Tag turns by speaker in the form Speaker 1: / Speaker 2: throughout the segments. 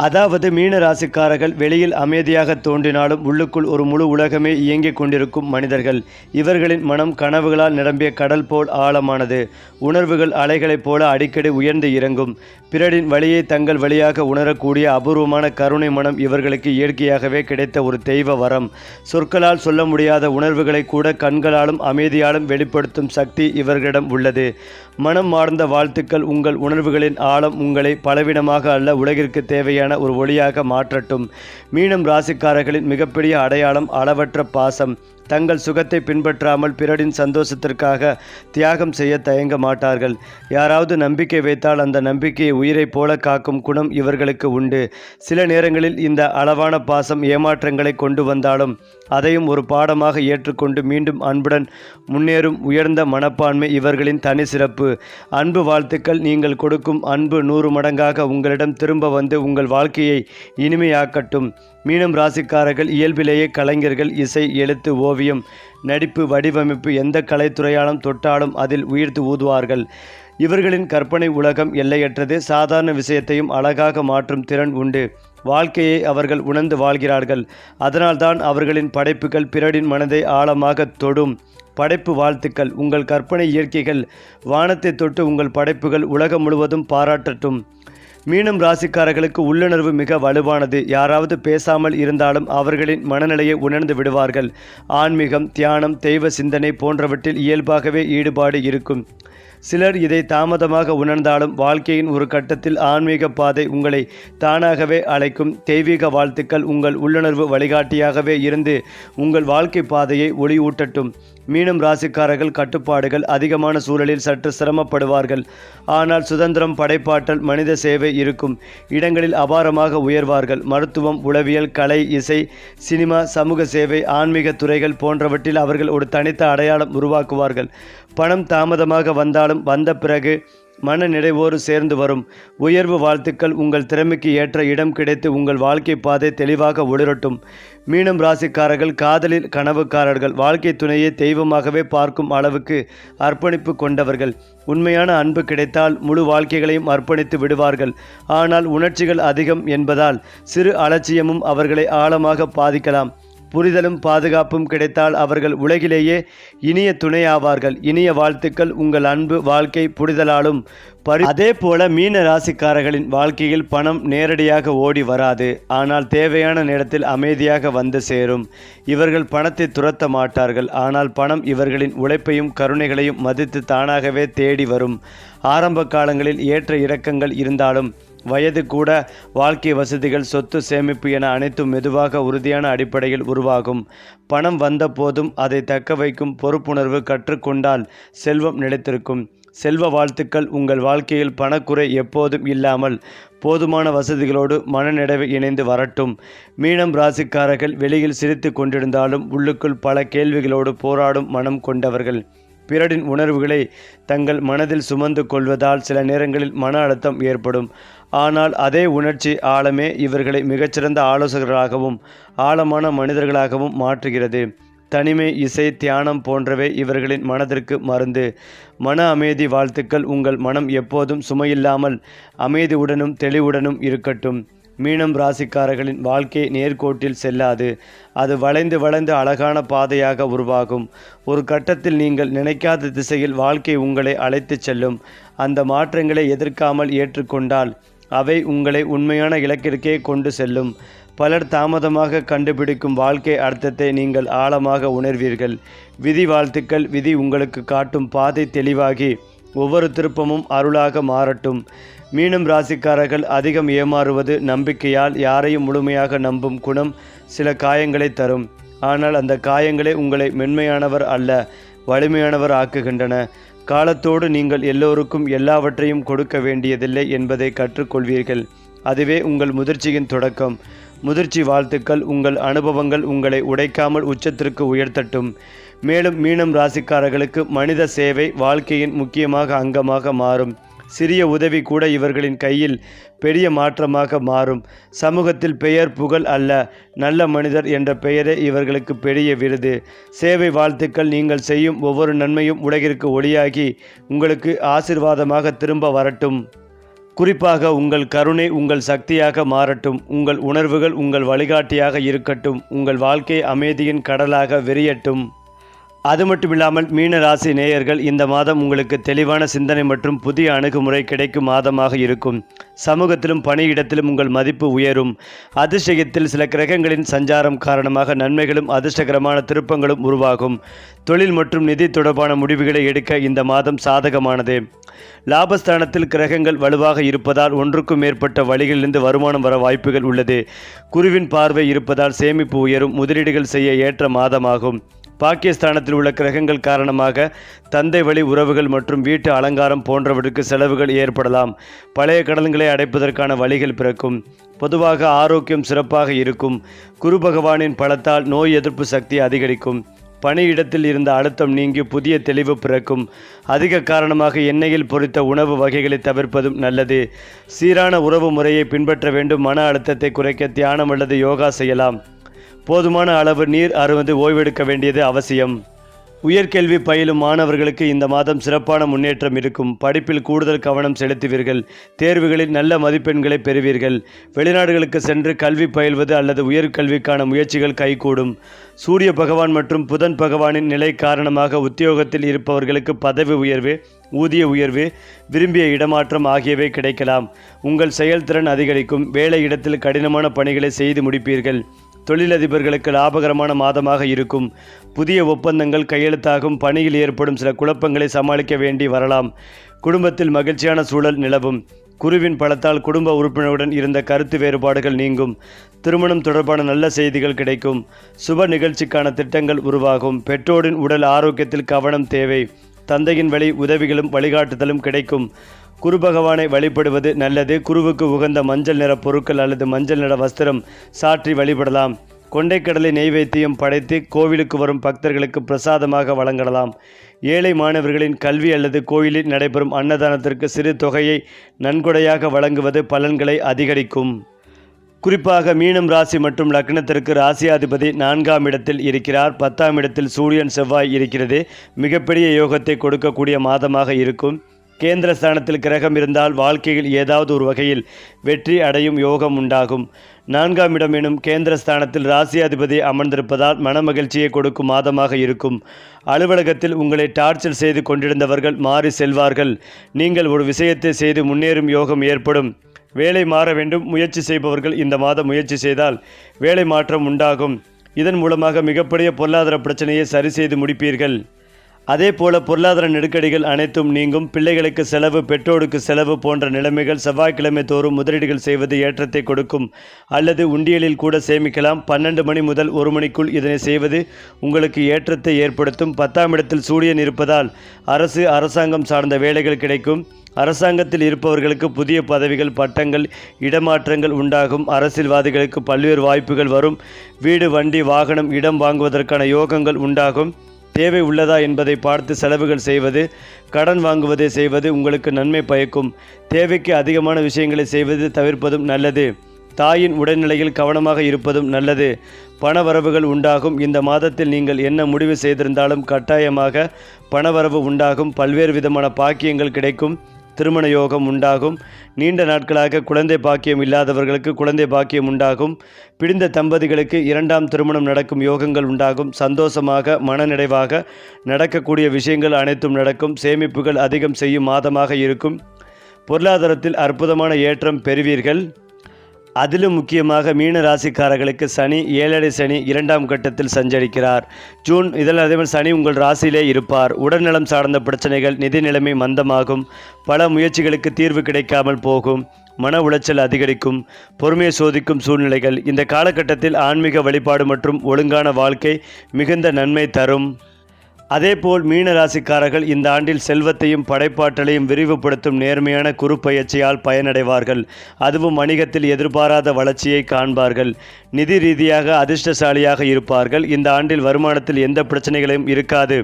Speaker 1: அதாவது மீன ராசிக்காரர்கள் வெளியில் அமைதியாக தோன்றினாலும் உள்ளுக்குள் ஒரு முழு உலகமே இயங்கிக் கொண்டிருக்கும் மனிதர்கள். இவர்களின் மனம் கனவுகளால் நிரம்பிய கடல் போல் ஆழமானது. உணர்வுகள் அலைகளைப் போல அடிக்கடி உயர்ந்து இறங்கும். பிறரின் வழியை தங்கள் வழியாக உணரக்கூடிய அபூர்வமான கருணை மனம் இவர்களுக்கு இயற்கையாகவே கிடைத்த ஒரு தெய்வ வரம். சொற்களால் சொல்ல முடியாத உணர்வுகளை கூட கண்களாலும் அமைதியாலும் வெளிப்படுத்தும் சக்தி இவர்களிடம் உள்ளது. மனம் மார்ந்த வாழ்த்துக்கள். உங்கள் உணர்வுகளின் ஆழம் உங்களை பலவீனமாக அல்ல, உலகிற்கு தேவையான ஒரு ஒளியாக மாற்றட்டும். மீனம் ராசிக்காரர்களின் மிகப்பெரிய அடையாளம் அளவற்ற பாசம். தங்கள் சுகத்தை பின்பற்றாமல் பிறரின் சந்தோஷத்திற்காக தியாகம் செய்ய தயங்க மாட்டார்கள். யாராவது நம்பிக்கை வைத்தால் அந்த நம்பிக்கையை உயிரைப் போல காக்கும் குணம் இவர்களுக்கு உண்டு. சில நேரங்களில் இந்த அளவான பாசம் ஏமாற்றங்களை கொண்டு வந்தாலும் அதையும் ஒரு பாடமாக ஏற்றுக்கொண்டு மீண்டும் அன்புடன் முன்னேறும் உயர்ந்த மனப்பான்மை இவர்களின் தனி சிறப்பு. அன்பு வாழ்த்துக்கள். நீங்கள் கொடுக்கும் அன்பு 100 மடங்காக உங்களிடம் திரும்ப வந்து உங்கள் வாழ்க்கையை இனிமையாக்கட்டும். மீனம் ராசிக்காரர்கள் இயல்பிலேயே கலைஞர்கள். இசை, எழுத்து, ஓவியம், நடிப்பு, வடிவமைப்பு எந்த கலைத்துறையாலும் தொட்டாலும் அதில் உயிர்த்து ஊதுவார்கள். இவர்களின் கற்பனை உலகம் எல்லையற்றது. சாதாரண விஷயத்தையும் அழகாக மாற்றும் திறன் உண்டு. வாழ்க்கையை அவர்கள் உணர்ந்து வாழ்கிறார்கள். அதனால்தான் அவர்களின் படைப்புகள் பிறரின் மனதை ஆழமாக தொடும். படைப்பு வாழ்த்துக்கள். உங்கள் கற்பனை இயற்கைகள் வானத்தை தொட்டு உங்கள் படைப்புகள் உலகம் முழுவதும் பாராட்டட்டும். மீனம் ராசிக்காரர்களுக்கு உள்ளுணர்வு மிக வலுவானது. யாராவது பேசாமல் இருந்தாலும் அவர்களின் மனநிலையை உணர்ந்து விடுவார்கள். ஆன்மீகம், தியானம், தெய்வ சிந்தனை போன்றவற்றில் இயல்பாகவே ஈடுபாடு இருக்கும். சிலர் இதை தாமதமாக உணர்ந்தாலும் வாழ்க்கையின் ஒரு கட்டத்தில் ஆன்மீக பாதை உங்களை தானாகவே அழைக்கும். தெய்வீக வாழ்த்துக்கள். உங்கள் உள்ளுணர்வு வழிகாட்டியாகவே இருந்து உங்கள் வாழ்க்கை பாதையை ஒளியூட்டட்டும். மீனம் ராசிக்காரர்கள் கட்டுப்பாடுகள் அதிகமான சூழலில் சற்று சிரமப்படுவார்கள். ஆனால் சுதந்திரம், படைப்பாற்றல், மனித சேவை இருக்கும் இடங்களில் அபாரமாக உயர்வார்கள். மருத்துவம், உளவியல், கலை, இசை, சினிமா, சமூக சேவை, ஆன்மீக துறைகள் போன்றவற்றில் அவர்கள் ஒரு தனித்த அடையாளம் உருவாக்குவார்கள். பணம் தாமதமாக வந்தாலும் வந்த பிறகு மன நிறைவோடு சேர்ந்து வரும். உயர்வு வாழ்த்துக்கள். உங்கள் திறமைக்கு ஏற்ற இடம் கிடைத்து உங்கள் வாழ்க்கை பாதை தெளிவாக ஒளிரட்டும். மீனம் ராசிக்காரர்கள் காதலில் கனவுக்காரர்கள். வாழ்க்கை துணையை தெய்வமாகவே பார்க்கும் அளவுக்கு அர்ப்பணிப்பு கொண்டவர்கள். உண்மையான அன்பு கிடைத்தால் முழு வாழ்க்கைகளையும் அர்ப்பணித்து விடுவார்கள். ஆனால் உணர்ச்சிகள் அதிகம் என்பதால் சிறு அலட்சியமும் அவர்களை ஆழமாக பாதிக்கலாம். புரிதலும் பாதுகாப்பும் கிடைத்தால் அவர்கள் உலகிலேயே இனிய துணையாவார்கள். இனிய வாழ்த்துக்கள். உங்கள் அன்பு வாழ்க்கை புரிதலாலும் அதே போல மீன ராசிக்காரர்களின் வாழ்க்கையில் பணம் நேரடியாக ஓடி வராது. ஆனால் தேவையான நேரத்தில் அமைதியாக வந்து சேரும். இவர்கள் பணத்தை துரத்த மாட்டார்கள். ஆனால் பணம் இவர்களின் உழைப்பையும் கருணைகளையும் மதித்து தானாகவே தேடி வரும். ஆரம்ப காலங்களில் ஏற்ற இறக்கங்கள் இருந்தாலும் வயது கூட வாழ்க்கை வசதிகள், சொத்து, சேமிப்பு என அனைத்தும் மெதுவாக உறுதியான அடிப்படையில் உருவாகும். பணம் வந்த போதும் அதை தக்க வைக்கும் பொறுப்புணர்வு கற்றுக்கொண்டால் செல்வம் நிலைத்திருக்கும். செல்வ வாழ்த்துக்கள். உங்கள் வாழ்க்கையில் பணக்குறை எப்போதும் இல்லாமல் போதுமான வசதிகளோடு மனநிறைவு இணைந்து வரட்டும். மீனம் ராசிக்காரர்கள் வெளியில் சிரித்து கொண்டிருந்தாலும் உள்ளுக்குள் பல கேள்விகளோடு போராடும் மனம் கொண்டவர்கள். பிறரின் உணர்வுகளை தங்கள் மனதில் சுமந்து கொள்வதால் சில நேரங்களில் மன அழுத்தம் ஏற்படும். ஆனால் அதே உணர்ச்சி ஆழமே இவர்களை மிகச்சிறந்த ஆலோசகர்களாகவும் ஆழமான மனிதர்களாகவும் மாற்றுகிறது. தனிமை, இசை, தியானம் போன்றவை இவர்களின் மனதிற்கு மருந்து. மன அமைதி வாழ்த்துக்கள். உங்கள் மனம் எப்போதும் சுமையில்லாமல் அமைதியுடனும் தெளிவுடனும் இருக்கட்டும். மீனம் ராசிக்காரர்களின் வாழ்க்கை நேர்கோட்டில் செல்லாது. அது வளைந்து வளைந்து அழகான பாதையாக உருவாகும். ஒரு கட்டத்தில் நீங்கள் நினைக்காத திசையில் வாழ்க்கை உங்களை அழைத்து செல்லும். அந்த மாற்றங்களை எதிர்க்காமல் ஏற்றுக்கொண்டால் அவை உங்களை உண்மையான இலக்கிற்கே கொண்டு செல்லும். பலர் தாமதமாக கண்டுபிடிக்கும் வாழ்க்கை அர்த்தத்தை நீங்கள் ஆழமாக உணர்வீர்கள். விதி வாழ்த்துக்கள். விதி உங்களுக்கு காட்டும் பாதை தெளிவாகி ஒவ்வொரு திருப்பமும் அருளாக மாறட்டும். மீனம் ராசிக்காரர்கள் அதிகம் ஏமாறுவது நம்பிக்கையால். யாரையும் முழுமையாக நம்பும் குணம் சில காயங்களை தரும். ஆனால் அந்த காயங்களே உங்களை மென்மையானவர் அல்ல, வலிமையானவர் ஆக்குகின்றன. காலத்தோடு நீங்கள் எல்லோருக்கும் எல்லாவற்றையும் கொடுக்க வேண்டியதில்லை என்பதை கற்றுக்கொள்வீர்கள். அதுவே உங்கள் முதிர்ச்சியின் தொடக்கம். முதிர்ச்சி வாழ்த்துக்கள். உங்கள் அனுபவங்கள் உங்களை உடைக்காமல் உச்சத்திற்கு உயர்த்தட்டும். மேலும் மீனம் ராசிக்காரர்களுக்கு மனித சேவை வாழ்க்கையின் முக்கியமாக அங்கமாக மாறும். சிறிய உதவி கூட இவர்களின் கையில் பெரிய மாற்றமாக மாறும். சமூகத்தில் பெயர், புகழ் அல்ல, நல்ல மனிதர் என்ற பெயரே இவர்களுக்கு பெரிய விருது. சேவை வாழ்த்துக்கள். நீங்கள் செய்யும் ஒவ்வொரு நன்மையும் உலகிற்கு ஒளியாகி உங்களுக்கு ஆசீர்வாதமாக திரும்ப வரட்டும். குறிப்பாக உங்கள் கருணை உங்கள் சக்தியாக மாறட்டும். உங்கள் உணர்வுகள் உங்கள் வழிகாட்டியாக இருக்கட்டும். உங்கள் வாழ்க்கை அமைதியின் கடலாக விரியட்டும். அது மட்டுமில்லாமல் மீன ராசி நேயர்கள், இந்த மாதம் உங்களுக்கு தெளிவான சிந்தனை மற்றும் புதிய அணுகுமுறை கிடைக்கும் மாதமாக இருக்கும். சமூகத்திலும் பணியிடத்திலும் உங்கள் மதிப்பு உயரும். அதிர்ஷ்டத்தில் சில கிரகங்களின் சஞ்சாரம் காரணமாக நன்மைகளும் அதிர்ஷ்டகரமான திருப்பங்களும் உருவாகும். தொழில் மற்றும் நிதி தொடர்பான முடிவுகளை எடுக்க இந்த மாதம் சாதகமானது. லாபஸ்தானத்தில் கிரகங்கள் வலுவாக இருப்பதால் ஒன்றுக்கும் மேற்பட்ட வழிகளிலிருந்து வருமானம் வர வாய்ப்புகள் உள்ளது. குருவின் பார்வை இருப்பதால் சேமிப்பு உயரும். முதலீடுகள் செய்ய ஏற்ற மாதமாகும். பாக்கியஸ்தானத்தில் உள்ள கிரகங்கள் காரணமாக தந்தை வழி உறவுகள் மற்றும் வீட்டு அலங்காரம் போன்றவற்றுக்கு செலவுகள் ஏற்படலாம். பழைய கடன்களை அடைப்பதற்கான வழிகள் பிறக்கும். பொதுவாக ஆரோக்கியம் சிறப்பாக இருக்கும். குரு பகவானின் பலத்தால் நோய் எதிர்ப்பு சக்தி அதிகரிக்கும். பணியிடத்தில் இருந்த அழுத்தம் நீங்கி புதிய தெளிவு பிறக்கும். அதிக காரணமாக எண்ணெயில் பொரித்த உணவு வகைகளை தவிர்ப்பதும் நல்லது. சீரான உறவு முறையை பின்பற்ற வேண்டும். மன அழுத்தத்தை குறைக்க தியானம் அல்லது யோகா செய்யலாம். போதுமான அளவு நீர் அருவது ஓய்வெடுக்க வேண்டியது அவசியம். உயர்கல்வி பயிலும் மாணவர்களுக்கு இந்த மாதம் சிறப்பான முன்னேற்றம் இருக்கும். படிப்பில் கூடுதல் கவனம் செலுத்துவீர்கள். தேர்வுகளில் நல்ல மதிப்பெண்களை பெறுவீர்கள். வெளிநாடுகளுக்கு சென்று கல்வி பயில்வது அல்லது உயர்கல்விக்கான முயற்சிகள் கைகூடும். சூரிய பகவான் மற்றும் புதன் பகவானின் நிலை காரணமாக உத்தியோகத்தில் இருப்பவர்களுக்கு பதவி உயர்வு, ஊதிய உயர்வு, விரும்பிய இடமாற்றம் ஆகியவை கிடைக்கலாம். உங்கள் செயல்திறன் அதிகரிக்கும். வேலை இடத்தில் கடினமான பணிகளை செய்து முடிப்பீர்கள். தொழிலதிபர்களுக்கு லாபகரமான மாதமாக இருக்கும். புதிய ஒப்பந்தங்கள் கையெழுத்தாகும். பணியில் ஏற்படும் சில குழப்பங்களை சமாளிக்க வேண்டி வரலாம். குடும்பத்தில் மகிழ்ச்சியான சூழல் நிலவும். குருவின் பலத்தால் குடும்ப உறுப்பினருடன் இருந்த கருத்து வேறுபாடுகள் நீங்கும். திருமணம் தொடர்பான நல்ல செய்திகள் கிடைக்கும். சுப நிகழ்ச்சிக்கான திட்டங்கள் உருவாகும். பெற்றோரின் உடல் ஆரோக்கியத்தில் கவனம் தேவை. தந்தையின் வழி உதவிகளும் வழிகாட்டுதலும் கிடைக்கும். குரு பகவானை வழிபடுவது நல்லது. குருவுக்கு உகந்த மஞ்சள் நிற பொருட்கள் அல்லது மஞ்சள் நிற வஸ்திரம் சாற்றி வழிபடலாம். கொண்டைக்கடலை நெய்வேத்தியம் படைத்து கோவிலுக்கு வரும் பக்தர்களுக்கு பிரசாதமாக வழங்கலாம். ஏழை மாணவர்களின் கல்வி அல்லது கோயிலில் நடைபெறும் அன்னதானத்திற்கு சிறு தொகையை நன்கொடையாக வழங்குவது பலன்களை அதிகரிக்கும். குறிப்பாக மீனம் ராசி மற்றும் லக்னத்திற்கு ராசியாதிபதி 4ஆம் இடத்தில் இருக்கிறார். 10ஆம் இடத்தில் சூரியன் செவ்வாய் இருக்கிறது. மிகப்பெரிய யோகத்தை கொடுக்கக்கூடிய மாதமாக இருக்கும். கேந்திர ஸ்தானத்தில் கிரகம் இருந்தால் வாழ்க்கையில் ஏதாவது ஒரு வகையில் வெற்றி அடையும் யோகம் உண்டாகும். 4ஆம் இடம் எனும் கேந்திர ஸ்தானத்தில் ராசியாதிபதி அமர்ந்திருப்பதால் மனமகிழ்ச்சியை கொடுக்கும் மாதமாக இருக்கும். அலுவலகத்தில் உங்களை டார்ச்சர் செய்து கொண்டிருந்தவர்கள் மாறி செல்வார்கள். நீங்கள் ஒரு விஷயத்தை செய்து முன்னேறும் யோகம் ஏற்படும். வேலை மாற வேண்டும் முயற்சி செய்பவர்கள் இந்த மாதம் முயற்சி செய்தால் வேலை மாற்றம் உண்டாகும். இதன் மூலமாக மிகப்பெரிய பொருளாதார பிரச்சனையை சரி செய்து முடிப்பீர்கள். அதே போல பொருளாதார நெருக்கடிகள் அனைத்தும் நீங்கும். பிள்ளைகளுக்கு செலவு, பெற்றோருக்கு செலவு போன்ற நிலைமைகள் செவ்வாய்க்கிழமை தோறும் முதலீடுகள் செய்வது ஏற்றத்தை கொடுக்கும். அல்லது உண்டியலில் கூட சேமிக்கலாம். 12 மணி முதல் 1 மணிக்குள் இதனை செய்வது உங்களுக்கு ஏற்றத்தை ஏற்படுத்தும். 10ஆம் இடத்தில் சூரியன் இருப்பதால் அரசாங்கம் சார்ந்த வேலைகள் கிடைக்கும். அரசாங்கத்தில் இருப்பவர்களுக்கு புதிய பதவிகள், பட்டங்கள், இடமாற்றங்கள் உண்டாகும். அரசியல்வாதிகளுக்கு பல்வேறு வாய்ப்புகள் வரும். வீடு, வண்டி, வாகனம், இடம் வாங்குவதற்கான யோகங்கள் உண்டாகும். தேவை உள்ளதா என்பதை பார்த்து செலவுகள் செய்வது, கடன் வாங்குவதை செய்வது உங்களுக்கு நன்மை பயக்கும். தேவைக்கு அதிகமான விஷயங்களை செய்வது தவிர்ப்பதும் நல்லது. தாயின் உடல்நிலையில் கவனமாக இருப்பதும் நல்லது. பணவரவுகள் உண்டாகும். இந்த மாதத்தில் நீங்கள் என்ன முடிவு செய்திருந்தாலும் கட்டாயமாக பணவரவு உண்டாகும். பல்வேறு விதமான பாக்கியங்கள் கிடைக்கும். திருமண யோகம் உண்டாகும். நீண்ட நாட்களாக குழந்தை பாக்கியம் இல்லாதவர்களுக்கு குழந்தை பாக்கியம் உண்டாகும். பிடிந்த தம்பதிகளுக்கு 2ஆம் திருமணம் நடக்கும் யோகங்கள் உண்டாகும். சந்தோஷமாக மனநிறைவாக நடக்கக்கூடிய விஷயங்கள் அனைத்தும் நடக்கும். சேமிப்புகள் அதிகம் செய்யும் மாதமாக இருக்கும். பொருளாதாரத்தில் அற்புதமான ஏற்றம் பெறுவீர்கள். அதிலும் முக்கியமாக மீன ராசிக்காரர்களுக்கு சனி 7 சனி 2ஆம் கட்டத்தில் சஞ்சரிக்கிறார். ஜூன் இதில் அதேமாதிரி சனி உங்கள் ராசியிலே இருப்பார். உடல்நலம் சார்ந்த பிரச்சனைகள், நிதி நிலைமை மந்தமாகும். பல முயற்சிகளுக்கு தீர்வு கிடைக்காமல் போகும். மன உளைச்சல் அதிகரிக்கும். பொறுமையை சோதிக்கும் சூழ்நிலைகள். இந்த காலகட்டத்தில் ஆன்மீக வழிபாடு மற்றும் ஒழுங்கான வாழ்க்கை மிகுந்த நன்மை தரும். அதேபோல் மீன ராசிக்காரர்கள் இந்த ஆண்டில் செல்வத்தையும் படைப்பாற்றலையும் விரிவுபடுத்தும் நேர்மையான குரு பயிற்சியால் பயனடைவார்கள். அதுவும் வணிகத்தில் எதிர்பாராத வளர்ச்சியை காண்பார்கள். நிதி ரீதியாக அதிர்ஷ்டசாலியாக இருப்பார்கள். இந்த ஆண்டில் வருமானத்தில் எந்த பிரச்சனைகளும் இருக்காது.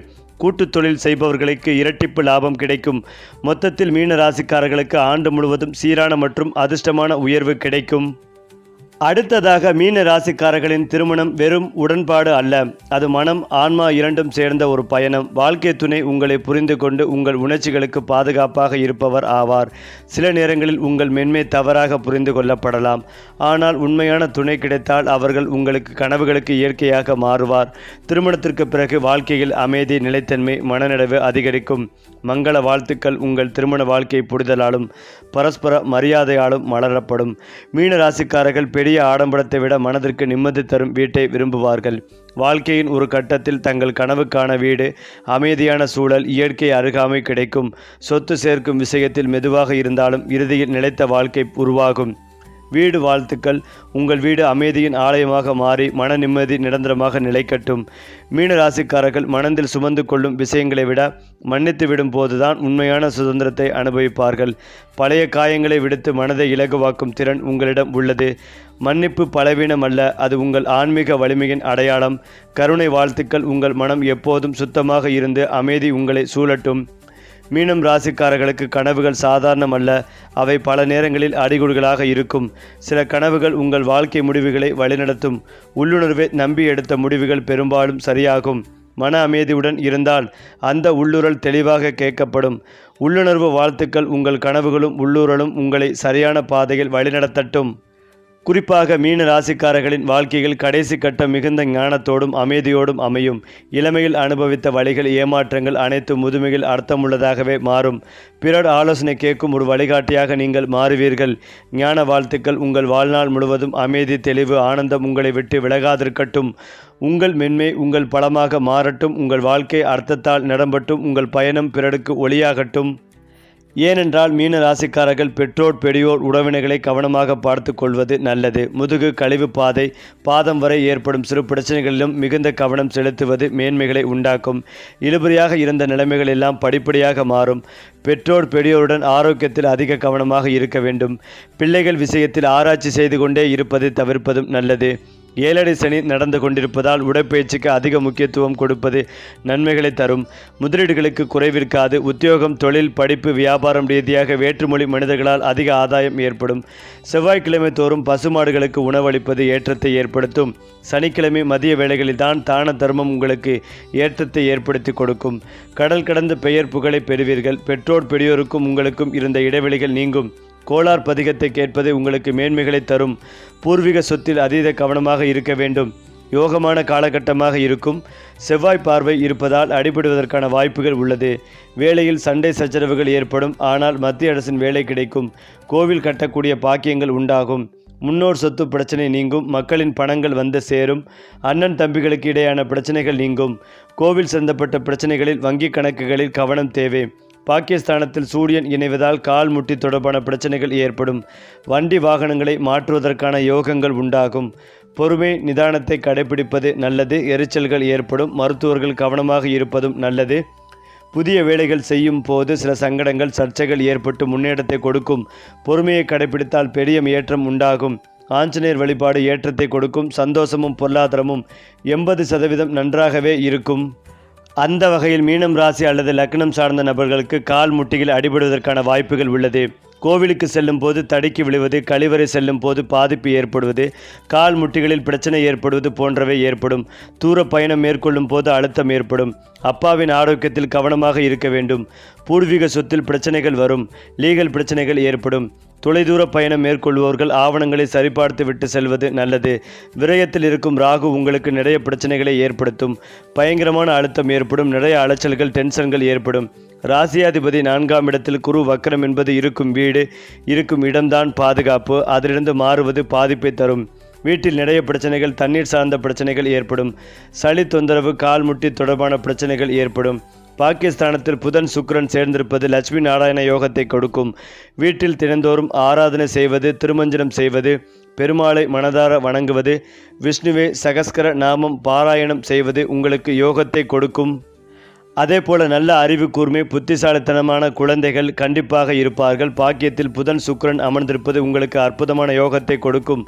Speaker 1: கூட்டுத் தொழில் செய்பவர்களுக்கு இரட்டிப்பு லாபம் கிடைக்கும். மொத்தத்தில் மீன ராசிக்காரர்களுக்கு ஆண்டு முழுவதும் சீரான மற்றும் அதிர்ஷ்டமான உயர்வு கிடைக்கும். அடுத்ததாக மீன ராசிக்காரர்களின் திருமணம் வெறும் உடன்பாடு அல்ல, அது மனம் ஆன்மா இரண்டும் சேர்ந்த ஒரு பயணம். வாழ்க்கை துணை உங்களை புரிந்து கொண்டு உங்கள் உணர்ச்சிகளுக்கு பாதுகாப்பாக இருப்பவர் ஆவார். சில நேரங்களில் உங்கள் மென்மை தவறாக புரிந்து கொள்ளப்படலாம். ஆனால் உண்மையான துணை கிடைத்தால் அவர்கள் உங்களுக்கு கனவுகளுக்கு இயற்கையாக மாறுவார். திருமணத்திற்கு பிறகு வாழ்க்கையில் அமைதி, நிலைத்தன்மை, மனநிறைவு அதிகரிக்கும். மங்கள வாழ்த்துக்கள். உங்கள் திருமண வாழ்க்கை புரிதலாலும் பரஸ்பர மரியாதையாலும் மலரப்படும். மீன ராசிக்காரர்கள் பெரிய ஆடம்பரத்தை விட மனதிற்கு நிம்மதி தரும் வீட்டை விரும்புவார்கள். வாழ்க்கையின் ஒரு கட்டத்தில் தங்கள் கனவுக்கான வீடு, அமைதியான சூழல், இயற்கை அருகாமை கிடைக்கும். சொத்து சேர்க்கும் விஷயத்தில் மெதுவாக இருந்தாலும் இறுதியில் நிலைத்த வாழ்க்கை உருவாகும். வீடு வாழ்த்துக்கள். உங்கள் வீடு அமைதியின் ஆலயமாக மாறி மன நிம்மதி நிரந்தரமாக நிலைக்கட்டும். மீன ராசிக்காரர்கள் மனதில் சுமந்து கொள்ளும் விஷயங்களை விட மன்னித்து விடும் போதுதான் உண்மையான சுதந்திரத்தை அனுபவிப்பார்கள். பழைய காயங்களை விடுத்து மனதை இலகுவாக்கும் திறன் உங்களிடம் உள்ளது. மன்னிப்பு பலவீனம் அல்ல, அது உங்கள் ஆன்மீக வலிமையின் அடையாளம். கருணை வாழ்த்துக்கள். உங்கள் மனம் எப்போதும் சுத்தமாக இருந்து அமைதி உங்களை சூழட்டும். மீனம் ராசிக்காரர்களுக்கு கனவுகள் சாதாரணமல்ல, அவை பல நேரங்களில் அடிகுடுகளாக இருக்கும். சில கனவுகள் உங்கள் வாழ்க்கை முடிவுகளை வழிநடத்தும். உள்ளுணர்வை நம்பி எடுத்த முடிவுகள் பெரும்பாலும் சரியாகும். மன அமைதியுடன் இருந்தால் அந்த உள்ளுறல் தெளிவாக கேட்கப்படும். உள்ளுணர்வு வாழ்த்துக்கள். உங்கள் கனவுகளும் உள்ளுறலும் உங்களை சரியான பாதையில் வழிநடத்தட்டும். குறிப்பாக மீன ராசிக்காரர்களின் வாழ்க்கையில் கடைசி கட்டம் மிகுந்த ஞானத்தோடும் அமைதியோடும் அமையும். இளமையில் அனுபவித்த வழிகள், ஏமாற்றங்கள் அனைத்தும் முதுமையில் அர்த்தமுள்ளதாகவே மாறும். பிறர் ஆலோசனை கேட்கும் ஒரு வழிகாட்டியாக நீங்கள் மாறுவீர்கள். ஞான வாழ்த்துக்கள். உங்கள் வாழ்நாள் முழுவதும் அமைதி, தெளிவு, ஆனந்தம் உங்களை விட்டு விலகாதிருக்கட்டும். உங்கள் மென்மை உங்கள் பலமாக மாறட்டும். உங்கள் வாழ்க்கை அர்த்தத்தால் நிரம்பட்டும். உங்கள் பயணம் பிறருக்கு ஒளியாகட்டும். ஏனென்றால் மீன ராசிக்காரர்கள் பெற்றோர், பெரியோர், உறவினர்களை கவனமாக பார்த்து கொள்வது நல்லது. முதுகு, கழிவு பாதை, பாதம் வரை ஏற்படும் சிறு பிரச்சனைகளிலும் மிகுந்த கவனம் செலுத்துவது மேன்மைகளை உண்டாக்கும். இழுபறியாக இருந்த நிலைமைகள் எல்லாம் படிப்படியாக மாறும். பெற்றோர், பெரியோருடன் ஆரோக்கியத்தில் அதிக கவனமாக இருக்க வேண்டும். பிள்ளைகள் விஷயத்தில் ஆராய்ச்சி செய்து கொண்டே இருப்பதை தவிர்ப்பதும் நல்லது. ஏழரை சனி நடந்து கொண்டிருப்பதால் உடற்பயிற்சிக்கு அதிக முக்கியத்துவம் கொடுப்பது நன்மைகளை தரும். முதலீடுகளுக்கு குறைவிருக்காது. உத்தியோகம், தொழில், படிப்பு, வியாபாரம் ரீதியாக வேற்றுமொழி மனிதர்களால் அதிக ஆதாயம் ஏற்படும். செவ்வாய்க்கிழமை தோறும் பசுமாடுகளுக்கு உணவளிப்பது ஏற்றத்தை ஏற்படுத்தும். சனிக்கிழமை மதிய வேளைகளில் தான் தான தர்மம் உங்களுக்கு ஏற்றத்தை ஏற்படுத்தி கொடுக்கும். கடல் கடந்த பெயர் புகழை பெறுவீர்கள். பெற்றோர், பெரியோருக்கும் உங்களுக்கும் இருந்த இடைவெளிகள் நீங்கும். கோளார் பதிகத்தை கேட்பது உங்களுக்கு மேன்மைகளை தரும். பூர்வீக சொத்தில் அதீத கவனமாக இருக்க வேண்டும். யோகமான காலகட்டமாக இருக்கும். செவ்வாய் பார்வை இருப்பதால் அடிபடுவதற்கான வாய்ப்புகள் உள்ளது. வேலையில் சண்டை சச்சரவுகள் ஏற்படும். ஆனால் மத்திய அரசின் வேலை கிடைக்கும். கோவில் கட்டக்கூடிய பாக்கியங்கள் உண்டாகும். முன்னோர் சொத்து பிரச்சனை நீங்கும். மக்களின் பணங்கள் வந்து சேரும். அண்ணன் தம்பிகளுக்கு இடையான பிரச்சனைகள் நீங்கும். கோவில் சம்பந்தப்பட்ட பிரச்சனைகளில் வங்கி கணக்குகளில் கவனம் தேவை. பாகிஸ்தானத்தில் சூரியன் இணைவதால் கால் முட்டி தொடர்பான பிரச்சனைகள் ஏற்படும். வண்டி வாகனங்களை மாற்றுவதற்கான யோகங்கள் உண்டாகும். பொறுமை, நிதானத்தை கடைபிடிப்பது நல்லது. எரிச்சல்கள் ஏற்படும். மருத்துவர்கள் கவனமாக இருப்பதும் நல்லது. புதிய வேலைகள் செய்யும் போது சில சங்கடங்கள், சர்ச்சைகள் ஏற்பட்டு முன்னேற்றத்தை கொடுக்கும். பொறுமையை கடைபிடித்தால் பெரிய ஏற்றம் உண்டாகும். ஆஞ்சநேயர் வழிபாடு ஏற்றத்தை கொடுக்கும். சந்தோஷமும் பொருளாதாரமும் 80% நன்றாகவே இருக்கும். அந்த வகையில் மீனம் ராசி அல்லது லக்னம் சார்ந்த நபர்களுக்கு கால் முட்டியில் அடிபடுவதற்கான வாய்ப்புகள் உள்ளது. கோவிலுக்கு செல்லும் போது தடுக்கி விழுவது, கழிவறை செல்லும் போது பாதிப்பு ஏற்படுவது, கால் முட்டிகளில் பிரச்சனை ஏற்படுவது போன்றவை ஏற்படும். தூர பயணம் மேற்கொள்ளும் போது அழுத்தம் ஏற்படும். அப்பாவின் ஆரோக்கியத்தில் கவனமாக இருக்க வேண்டும். பூர்வீக சொத்தில் பிரச்சனைகள் வரும். லீகல் பிரச்சனைகள் ஏற்படும். தொலைதூர பயணம் மேற்கொள்வோர்கள் ஆவணங்களை சரிபார்த்து விட்டு செல்வது நல்லது. விரயத்தில் இருக்கும் ராகு உங்களுக்கு நிறைய பிரச்சனைகளை ஏற்படுத்தும். பயங்கரமான அழுத்தம் ஏற்படும். நிறைய அலைச்சல்கள், டென்ஷன்கள் ஏற்படும். ராசியாதிபதி 4ஆம் இடத்தில் குரு வக்கரம் என்பது இருக்கும் வீடு, இருக்கும் இடம்தான் பாதுகாப்பு. அதிலிருந்து மாறுவது பாதிப்பை தரும். வீட்டில் நிறைய பிரச்சனைகள், தண்ணீர் சார்ந்த பிரச்சனைகள் ஏற்படும். சளி தொந்தரவு, கால் முட்டி தொடர்பான பிரச்சனைகள் ஏற்படும். பாகிஸ்தானத்தில் புதன், சுக்கிரன் சேர்ந்திருப்பது லட்சுமி நாராயண யோகத்தை கொடுக்கும். வீட்டில் தினந்தோறும் ஆராதனை செய்வது, திருமஞ்சனம் செய்வது, பெருமாளை மனதார வணங்குவது, விஷ்ணுவே சகஸ்கர நாமம் பாராயணம் செய்வது உங்களுக்கு யோகத்தை கொடுக்கும். அதே போல நல்ல அறிவு கூர்மை புத்திசாலித்தனமான குழந்தைகள் கண்டிப்பாக இருப்பார்கள். பாக்கியத்தில் புதன் சுக்கிரன் அமர்ந்திருப்பது உங்களுக்கு அற்புதமான யோகத்தை கொடுக்கும்.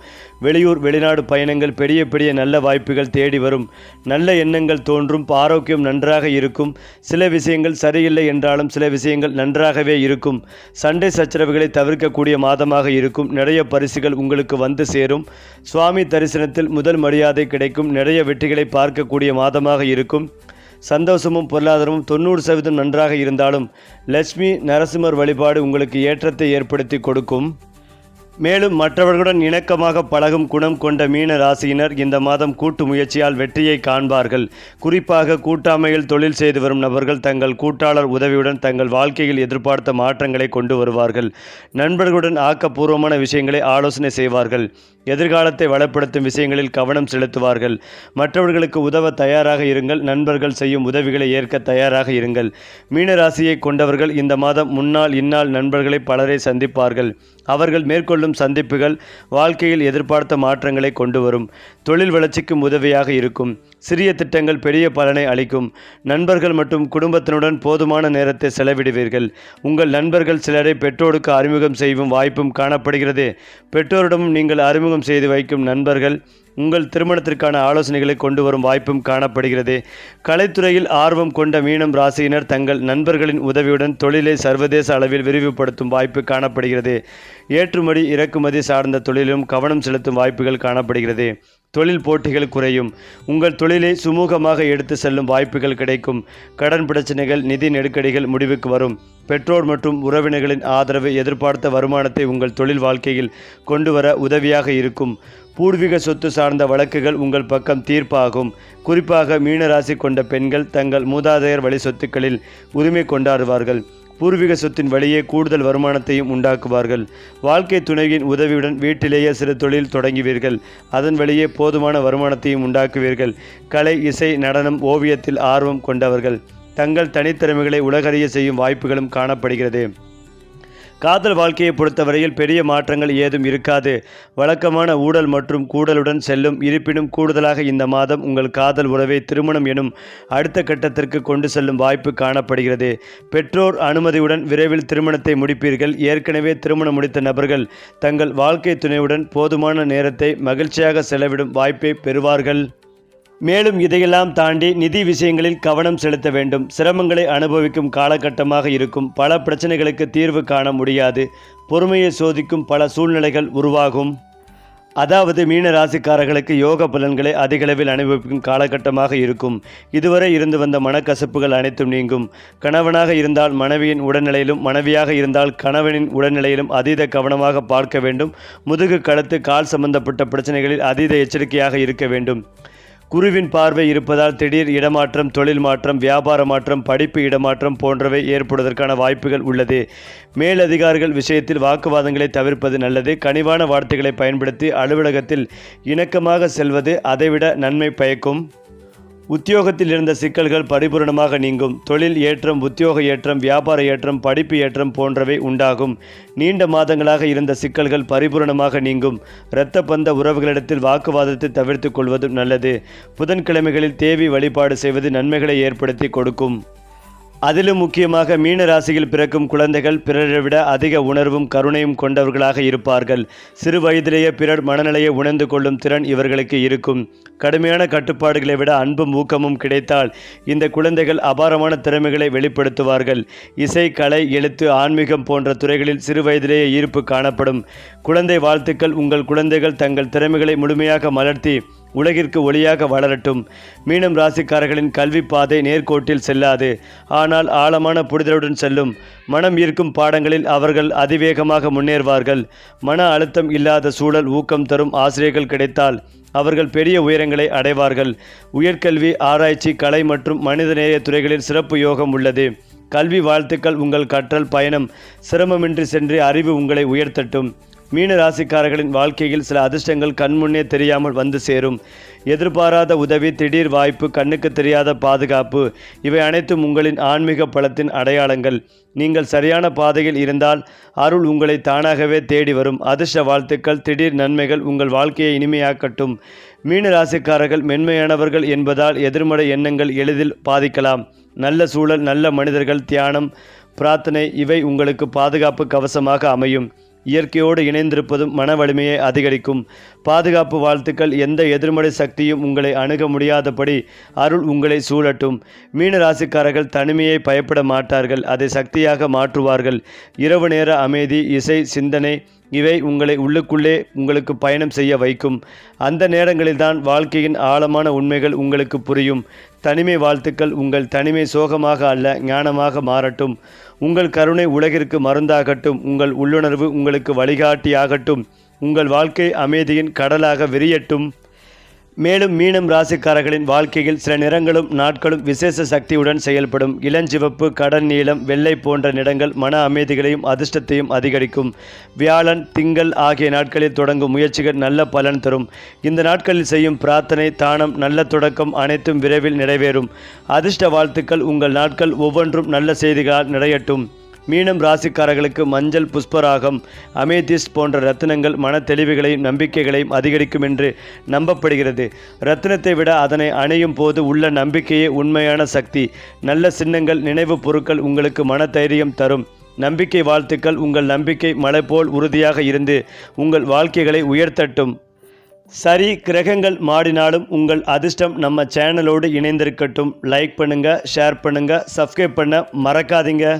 Speaker 1: வெளியூர் வெளிநாடு பயணங்கள் பெரிய பெரிய நல்ல வாய்ப்புகள் தேடி வரும். நல்ல எண்ணங்கள் தோன்றும். ஆரோக்கியம் நன்றாக இருக்கும். சில விஷயங்கள் சரியில்லை என்றாலும் சில விஷயங்கள் நன்றாகவே இருக்கும். சண்டை சச்சரவுகளை தவிர்க்கக்கூடிய மாதமாக இருக்கும். நிறைய பரிசுகள் உங்களுக்கு வந்து சேரும். சுவாமி தரிசனத்தில் முதல் மரியாதை கிடைக்கும். நிறைய வெற்றிகளை பார்க்கக்கூடிய மாதமாக இருக்கும். சந்தோஷமும் பொருளாதாரமும் 90% நன்றாக இருந்தாலும் லட்சுமி நரசிம்மர் வழிபாடு உங்களுக்கு ஏற்றத்தை ஏற்படுத்தி கொடுக்கும். மேலும் மற்றவர்களுடன் இணக்கமாக பழகும் குணம் கொண்ட மீன ராசியினர் இந்த மாதம் கூட்டு முயற்சியால் வெற்றியை காண்பார்கள். குறிப்பாக கூட்டாமையில் தொழில் செய்து வரும் நபர்கள் தங்கள் கூட்டாளர் உதவியுடன் தங்கள் வாழ்க்கையில் எதிர்பார்த்த மாற்றங்களை கொண்டு வருவார்கள். நண்பர்களுடன் ஆக்கப்பூர்வமான விஷயங்களை ஆலோசனை செய்வார்கள். எதிர்காலத்தை வளப்படுத்தும் விஷயங்களில் கவனம் செலுத்துவார்கள். மற்றவர்களுக்கு உதவ தயாராக இருங்கள். நண்பர்கள் செய்யும் உதவிகளை ஏற்க தயாராக இருங்கள். மீனராசியை கொண்டவர்கள் இந்த மாதம் முன்னாள் இந்நாள் நண்பர்களை பலரை சந்திப்பார்கள். அவர்கள் மேற்கொள்ளும் சந்திப்புகள் வாழ்க்கையில் எதிர்பார்த்த மாற்றங்களை கொண்டு வரும். தொழில் வளர்ச்சிக்கும் உதவியாக இருக்கும். சிறிய திட்டங்கள் பெரிய பலனை அளிக்கும். நண்பர்கள் மற்றும் குடும்பத்தினுடன் போதுமான நேரத்தை செலவிடுவீர்கள். உங்கள் நண்பர்கள் சிலரை பெற்றோருக்கு அறிமுகம் செய்யும் வாய்ப்பும் காணப்படுகிறது. பெற்றோரிடமும் நீங்கள் அறிமுகம் செய்து வைக்கும் நண்பர்கள் உங்கள் திருமணத்திற்கான ஆலோசனைகளை கொண்டு வரும் வாய்ப்பும் காணப்படுகிறது. கலைத்துறையில் ஆர்வம் கொண்ட மீனம் ராசியினர் தங்கள் நண்பர்களின் உதவியுடன் தொழிலை சர்வதேச அளவில் விரிவுபடுத்தும் வாய்ப்பு காணப்படுகிறது. ஏற்றுமதி இறக்குமதி சார்ந்த தொழிலும் கவனம் செலுத்தும் வாய்ப்புகள் காணப்படுகிறது. தொழில் போட்டிகள் குறையும். உங்கள் தொழிலை சுமூகமாக எடுத்து செல்லும் வாய்ப்புகள் கிடைக்கும். கடன் பிரச்சனைகள் நிதி நெருக்கடிகள் முடிவுக்கு வரும். பெற்றோர் மற்றும் உறவினர்களின் ஆதரவு எதிர்பார்த்த வருமானத்தை உங்கள் தொழில் வாழ்க்கையில் கொண்டு வர உதவியாக இருக்கும். பூர்வீக சொத்து சார்ந்த வழக்குகள் உங்கள் பக்கம் தீர்ப்பாகும். குறிப்பாக மீனராசி கொண்ட பெண்கள் தங்கள் மூதாதையர் வழி சொத்துக்களில் உரிமை கொண்டாடுவார்கள். பூர்வீக சொத்தின் வழியே கூடுதல் வருமானத்தையும் உண்டாக்குவார்கள். வாழ்க்கை துணையின் உதவியுடன் வீட்டிலேயே சிறு தொழில் தொடங்குவீர்கள். அதன் வழியே போதுமான வருமானத்தையும் உண்டாக்குவீர்கள். கலை, இசை, நடனம், ஓவியத்தில் ஆர்வம் கொண்டவர்கள் தங்கள் தனித்திறமைகளை உலகறிய செய்யும் வாய்ப்புகளும் காணப்படுகிறது. காதல் வாழ்க்கையை பொறுத்தவரையில் பெரிய மாற்றங்கள் ஏதும் இருக்காது. வழக்கமான ஊடல் மற்றும் கூடலுடன் செல்லும். இருப்பினும் கூடுதலாக இந்த மாதம் உங்கள் காதல் உறவை திருமணம் எனும் அடுத்த கட்டத்திற்கு கொண்டு செல்லும் வாய்ப்பு காணப்படுகிறது. பெற்றோர் அனுமதியுடன் விரைவில் திருமணத்தை முடிப்பீர்கள். ஏற்கனவே திருமணம் முடித்த நபர்கள் தங்கள் வாழ்க்கை துணையுடன் போதுமான நேரத்தை மகிழ்ச்சியாக செலவிடும் வாய்ப்பை பெறுவார்கள். மேலும் இதையெல்லாம் தாண்டி நிதி விஷயங்களில் கவனம் செலுத்த வேண்டும். சிரமங்களை அனுபவிக்கும் காலகட்டமாக இருக்கும். பல பிரச்சனைகளுக்கு தீர்வு காண முடியாது. பொறுமையை சோதிக்கும் பல சூழ்நிலைகள் உருவாகும். அதாவது மீன ராசிக்காரர்களுக்கு யோக பலன்களை அதிகளவில் அனுபவிக்கும் காலகட்டமாக இருக்கும். இதுவரை இருந்து வந்த மனக்கசப்புகள் அனைத்தும் நீங்கும். கணவனாக இருந்தால் மனைவியின் உடல்நிலையிலும், மனைவியாக இருந்தால் கணவனின் உடல்நிலையிலும் அதீத கவனமாக பார்க்க வேண்டும். முதுகு, கழுத்து, கால் சம்பந்தப்பட்ட பிரச்சனைகளில் அதீத எச்சரிக்கையாக இருக்க வேண்டும். குருவின் பார்வை இருப்பதால் திடீர் இடமாற்றம், தொழில் மாற்றம், வியாபார மாற்றம், படிப்பு இடமாற்றம் போன்றவை ஏற்படுவதற்கான வாய்ப்புகள் உள்ளது. மேலதிகாரிகள் விஷயத்தில் வாக்குவாதங்களை தவிர்ப்பது நல்லது. கனிவான வார்த்தைகளை பயன்படுத்தி அலுவலகத்தில் இணக்கமாக செல்வது அதைவிட நன்மை பயக்கும். உத்தியோகத்தில் இருந்த சிக்கல்கள் பரிபூரணமாக நீங்கும். தொழில் ஏற்றம், உத்தியோக ஏற்றம், வியாபார ஏற்றம், படிப்பு ஏற்றம் போன்றவை உண்டாகும். நீண்ட மாதங்களாக இருந்த சிக்கல்கள் பரிபூரணமாக நீங்கும். இரத்த பந்த உறவுகளிடத்தில் வாக்குவாதத்தை தவிர்த்து கொள்வதும் நல்லது. புதன்கிழமைகளில் தேவி வழிபாடு செய்வது நன்மைகளை ஏற்படுத்தி கொடுக்கும். அதிலும் முக்கியமாக மீன ராசியில் பிறக்கும் குழந்தைகள் பிறரை விட அதிக உணர்வும் கருணையும் கொண்டவர்களாக இருப்பார்கள். சிறு வயதிலேயே பிறர் மனநிலையை உணர்ந்து கொள்ளும் திறன் இவர்களுக்கு இருக்கும். கடுமையான கட்டுப்பாடுகளை விட அன்பும் ஊக்கமும் கிடைத்தால் இந்த குழந்தைகள் அபாரமான திறமைகளை வெளிப்படுத்துவார்கள். இசை, கலை, எழுத்து, ஆன்மீகம் போன்ற துறைகளில் சிறு வயதிலேயே ஈர்ப்பு காணப்படும். குழந்தை வாழ்த்துக்கள். உங்கள் குழந்தைகள் தங்கள் திறமைகளை முழுமையாக மலர்த்தி உலகிற்கு ஒளியாக வளரட்டும். மீனம் ராசிக்காரர்களின் கல்வி பாதை நேர்கோட்டில் செல்லாது, ஆனால் ஆழமான புரிதலுடன் செல்லும். மனம் ஈர்க்கும் பாடங்களில் அவர்கள் அதிவேகமாக முன்னேறுவார்கள். மன அழுத்தம் இல்லாத சூழல், ஊக்கம் தரும் ஆசிரியர்கள் கிடைத்தால் அவர்கள் பெரிய உயரங்களை அடைவார்கள். உயர்கல்வி, ஆராய்ச்சி, கலை மற்றும் மனிதநேய துறைகளில் சிறப்பு யோகம் உள்ளது. கல்வி வாழ்த்துக்கள். உங்கள் கற்றல் பயணம் சிரமமின்றி சென்று அறிவு உங்களை உயர்த்தட்டும். மீன ராசிக்காரர்களின் வாழ்க்கையில் சில அதிர்ஷ்டங்கள் கண்முன்னே தெரியாமல் வந்து சேரும். எதிர்பாராத உதவி, திடீர் வாய்ப்பு, கண்ணுக்கு தெரியாத பாதுகாப்பு, இவை அனைத்தும் உங்களின் ஆன்மீக பலத்தின் அடையாளங்கள். நீங்கள் சரியான பாதையில் இருந்தால் அருள் உங்களை தானாகவே தேடி வரும். அதிர்ஷ்ட வாழ்த்துக்கள். திடீர் நன்மைகள் உங்கள் வாழ்க்கையை இனிமையாக்கட்டும். மீன ராசிக்காரர்கள் மென்மையானவர்கள் என்பதால் எதிர்மறை எண்ணங்கள் எளிதில் பாதிக்கலாம். நல்ல சூழல், நல்ல மனிதர்கள், தியானம், பிரார்த்தனை இவை உங்களுக்கு பாதுகாப்பு கவசமாக அமையும். இயற்கையோடு இணைந்திருப்பதும் மன வலிமையை அதிகரிக்கும். பாதுகாப்பு வாழ்த்துக்கள். எந்த எதிர்மறை சக்தியும் உங்களை அணுக முடியாதபடி அருள் உங்களை சூழட்டும். மீன ராசிக்காரர்கள் தனிமையை பயப்பட மாட்டார்கள், அதை சக்தியாக மாற்றுவார்கள். இரவு நேர அமைதி, இசை, சிந்தனை இவை உங்களை உள்ளுக்குள்ளே உங்களுக்கு பயணம் செய்ய வைக்கும். அந்த நேரங்களில்தான் வாழ்க்கையின் ஆழமான உண்மைகள் உங்களுக்கு புரியும். தனிமை வாழ்த்துக்கள். உங்கள் தனிமை சோகமாக அல்ல, ஞானமாக மாறட்டும். உங்கள் கருணை உலகிற்கு மருந்தாகட்டும். உங்கள் உள்ளுணர்வு உங்களுக்கு வழிகாட்டியாகட்டும். உங்கள் வாழ்க்கை அமைதியின் கடலாக விரியட்டும். மேலும் மீனம் ராசிக்காரர்களின் வாழ்க்கையில் சில நிறங்களும் நாட்களும் விசேஷ சக்தியுடன் செயல்படும். இளஞ்சிவப்பு, கடல் நீலம், வெள்ளை போன்ற நிறங்கள் மன அமைதிகளையும் அதிர்ஷ்டத்தையும் அதிகரிக்கும். வியாழன், திங்கள் ஆகிய நாட்களில் தொடங்கும் முயற்சிகள் நல்ல பலன் தரும். இந்த நாட்களில் செய்யும் பிரார்த்தனை, தானம், நல்ல தொடக்கம் அனைத்தும் விரைவில் நிறைவேறும். அதிர்ஷ்ட வாழ்த்துக்கள். உங்கள் நாட்கள் ஒவ்வொன்றும் நல்ல செய்திகளால் நிறையட்டும். மீனம் ராசிக்காரர்களுக்கு மஞ்சள், புஷ்பராகம், அமேதிஸ்ட் போன்ற ரத்தினங்கள் மன தெளிவுகளையும் நம்பிக்கைகளையும் அதிகரிக்கும் என்று நம்பப்படுகிறது. ரத்தினத்தை விட அதனை அணையும் போது உள்ள நம்பிக்கையே உண்மையான சக்தி. நல்ல சின்னங்கள், நினைவு பொருட்கள் உங்களுக்கு மன தைரியம் தரும். நம்பிக்கை வாழ்த்துக்கள். உங்கள் நம்பிக்கை மலை போல் உறுதியாக இருந்து உங்கள் வாழ்க்கைகளை உயர்த்தட்டும். சரி, கிரகங்கள் மாறினாலும் உங்கள் அதிர்ஷ்டம் நம்ம சேனலோடு இணைந்திருக்கட்டும். லைக் பண்ணுங்கள், ஷேர் பண்ணுங்கள், சப்ஸ்கிரைப் பண்ண மறக்காதீங்க.